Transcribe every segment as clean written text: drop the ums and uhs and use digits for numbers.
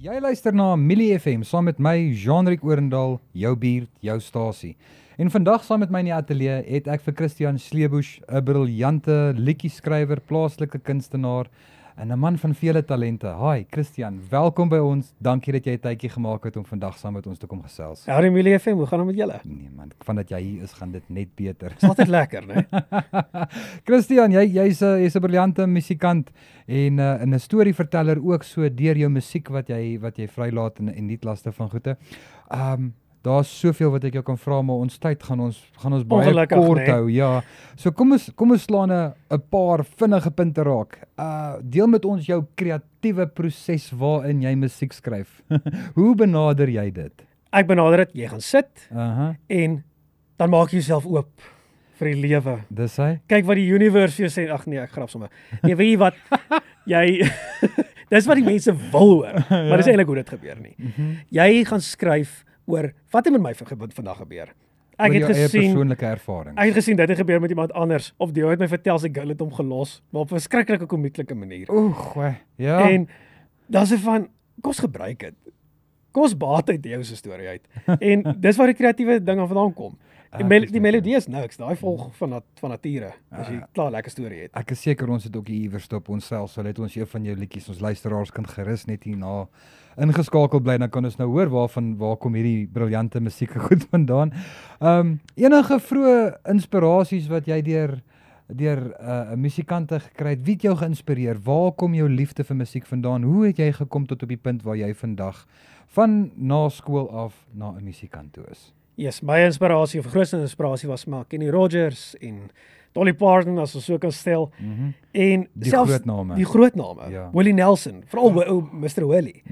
Jy luister na Millie FM saam met my, Jean-Riek Orendaal, jou buurt, jou stasie. En vandag saam met my in die ateljee het ek vir Christian Sleebusch, 'n briljante liedjieskrywer, plaaslike kunstenaar en 'n man van vele talente. Hi Christian, welkom by ons. Dankie dat jy 'n tydjie gemaak het om vandag saam met ons te kom gesels. Ja, Millie FM, hoe gaan dit met julle? Nee man, vandat jy hier is, gaan dit net beter. Dit is altyd lekker, né? Christian, jy's 'n briljante musikant en 'n storieverteller ook so deur jou musiek wat jy vrylaat in die laste van goede. Daar's soveel wat ek jou kan vra, maar ons tyd gaan ons baie Ongelukkig, kort nee. hou. Ja. So kom ons slaan 'n paar vinnige punte raak. Deel met ons jou kreatiewe proses waarin jy musiek skryf. Hoe benader jy dit? Ek benader dit, jy gaan sit en dan maak jy jouself oop vir die lewe. Dis hy? Kyk wat die universe vir jou sê. Ag nee, ek grap sommer. Nee, weet jy wat? Dis wat die mense wil hoor, maar dis eintlik hoe dit gebeur nie. Jy gaan skryf oor wat het met my vandag gebeur. Ek het gesien persoonlike ervaring. Ek het gesien dit het gebeur met iemand anders of die ou het my vertel sy girl het hom gelos, maar op 'n verskriklike komieklike manier. Oeg, ja. En dan sê van kom ons gebruik dit. Kom ons baat uit jou se storie uit. En dis waar die kreatiewe ding vandaan kom. Die melodie is niks, daai volg van nature. As jy klaar lekker storie het. Ek is seker ons het ook iewers op onsself, sal het ons een van jou liedjies, ons luisteraars kan gerus net hierna ingeskakel bly, dan kan ons nou hoor waar kom hierdie briljante musiek goed vandaan. Enige vroeë inspirasies wat jy deur musikante gekry het, wie het jou geïnspireer? Waar kom jou liefde vir musiek vandaan? Hoe het jy gekom tot op die punt waar jy vandag van na skool af na 'n musikant toe is? Yes, my inspirasie of grootste inspirasie was maar Kenny Rogers en Dolly Parton, as ons so kan stel. En die selfs groot name. Ja. Willie Nelson, veral Mr. Willie.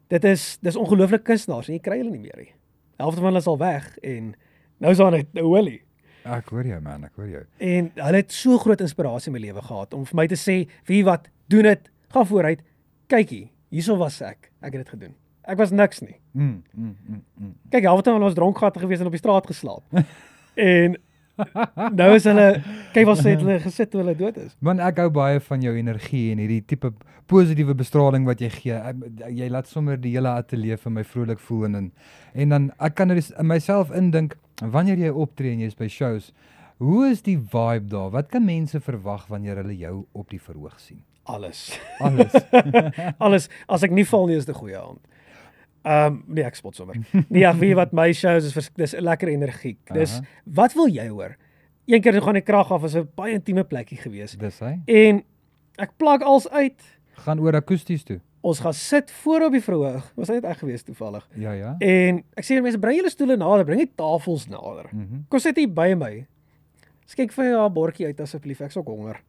Dis ongelooflike kunstenaars en jy kry hulle nie meer nie. Die helfte van hulle is al weg en nou is daar net Willie. Ek hoor jou man, ek hoor jou. En hulle het so groot inspirasie in my lewe gehad om vir my te sê, wie wat, doen dit, gaan vooruit. Kykie, hierso was ek het dit gedoen. Ek was niks nie. Kyk, halfte van hulle was dronk gehad gewees en op die straat geslaap. En nou is hulle, kyk wat het hulle gesit toe hulle dood is. Man, ek hou baie van jou energie en hierdie tipe positiewe bestraling wat jy gee. Jy laat sommer die hele ateljee vir my vrolik voel en dan ek kan in myself indink wanneer jy optree en jy's by shows, hoe is die vibe daar? Wat kan mense verwag wanneer hulle jou op die verhoog sien? Alles. Alles. As ek nie val nie, is dit 'n goeie aand. Nee, ek spot sommer. Nee, weet jy wat, my shows dis 'n lekker energiek. Dis wat wil jy hoor? Een keer gaan die krag af, is 'n baie intieme plekkie gewees. Dis hy. En ek plak als uit. Gaan oor akoesties toe. Ons gaan sit voor op die verhoog. Was net ek gewees toevallig. Ja. En ek sê mense, bring julle stoele nader, bring die tafels nader. Kom sit hier by my. Skink vir jou 'n bordjie uit asseblief, ek's ook honger.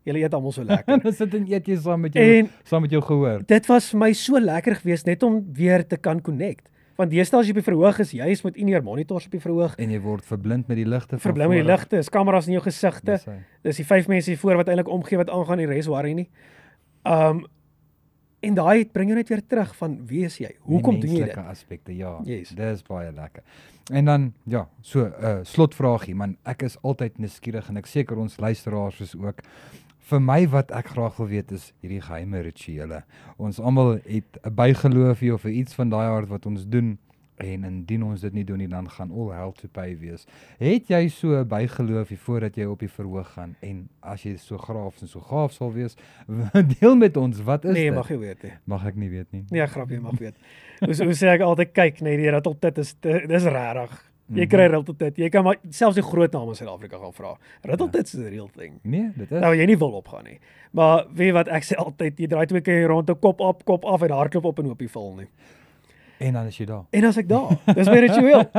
Julle eet almal so lekker. Dan sit en eet jy saam met jou gehoor. Dit was vir my so lekker geweest net om weer te kan connect. Want deesdae as jy op die verhoog is, jy is met in-ear monitors op die verhoog en jy word verblind met die ligte. Verblind met die ligte, is kameras in jou gesigte. Dis die 5 mense hier voor wat eintlik omgee wat aangaan, die res worry nie. En daai bring jou net weer terug van wie is jy? Hoekom doen jy dit? Aspekte, ja. Yes. Dis baie lekker. En dan ja, so slotvragie, man, ek is altyd nuuskierig en ek seker ons luisteraars is ook. Vir my wat ek graag wil weet is hierdie geheime rituele. Ons almal het 'n bygeloofie of iets van daai aard wat ons doen en indien ons dit nie doen nie, dan gaan all hell to pay wees. Het jy so 'n bygeloofie voordat jy op die verhoog gaan en as jy so gaaf sal wees, deel met ons, wat is dit? Nee, mag jy weet nie. Mag ek nie weet nie. Nee, grap, jy mag weet. Hoe sê ek altyd, kyk, nee, die Ritteltit dis rarig. Jy kry Ritteltit. Jy kan maar selfs die groot name in Suid-Afrika gaan vra. Ritteltit is 'n real thing. Nee, dit is. Nou jy nie wil opgaan nie. Maar weet wat ek sê altyd, jy draai 2 keer rond, 'n kop af en hardloop op en hoopie val nie. En dan is jy daar. En as ek daar. Dis my ritueel.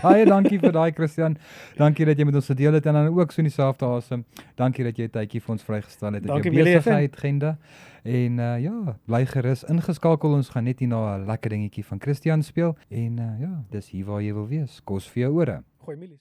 Baie dankie vir daai Christian. Dankie dat jy met ons gedeel het en dan ook so in dieselfde asem. Dankie dat jy 'n tydjie vir ons vrygestel het uit jou besigheid agenda. En ja, bly gerus ingeskakel. Ons gaan net hier na 'n lekker dingetjie van Christian speel en ja, dis hier waar jy wil wees. Kos vir jou ore. Gooi milies.